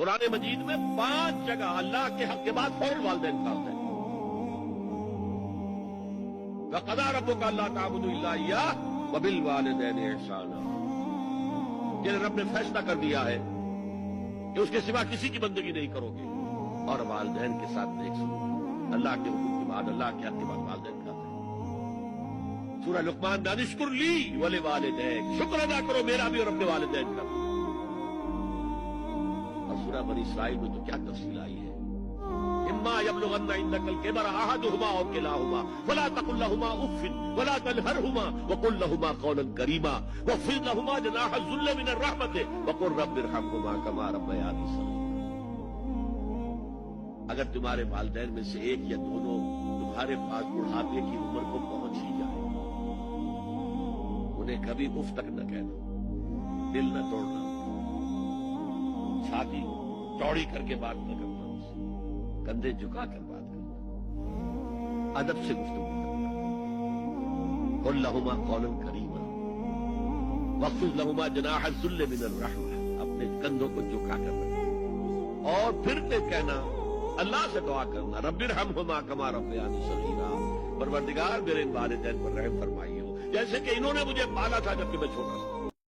قرآن مجید میں 5 جگہ اللہ کے حق کے بعد فوراً والدین کا ہے۔ وَقَضَىٰ رَبُّكَ أَلَّا تَعْبُدُوا إِلَّا إِيَّاهُ وَبِالْوَالِدَيْنِ إِحْسَانًا، کہ رب نے فیصلہ کر دیا ہے کہ اس کے سوا کسی کی بندگی نہیں کرو گے اور والدین کے ساتھ نیک سلوک۔ اللہ کے حکم کے بعد، اللہ کے حق کے بعد والدین کا ہے۔ سورہ لقمان میں انشکر لی وَلِوَالِدَيْكَ، شکر ادا کرو میرا بھی اور اپنے والدین کا بھی۔ اور سورہ بنی اسرائیل میں تو کیا تفصیل آئی ہے، اما یبلغن عندک الکبر احدہما او کلاہما فلا تقل لهما اف ولا تنہرهما وقل لهما قولا کریما واخفض لهما جناح الذل من الرحمة وقل رب ارحمهما كما ربياني صغيرا۔ اگر تمہارے والدین میں سے ایک یا دونوں تمہارے پاس بڑھاپے کی عمر کو پہنچ ہی جائے، انہیں کبھی اف تک نہ کہنا، دل نہ توڑنا، چھاتی چوڑی کر کے بات نہ کرنا، کندھے جھکا کر بات کرنا، ادب سے گفتگو کرنا۔ قل لهما قولا کریما واخفض لهما جناح الذل من الرحمة، اپنے کندھوں کو جھکا کر رکھنا اور پھر کہنا، اللہ سے دعا کرنا، رب ارحمهما كما ربياني صغيرا، پروردگار میرے والدین پر رحم فرمائیے، جیسے کہ انہوں نے مجھے پالا تھا جبکہ میں چھوٹا تھا۔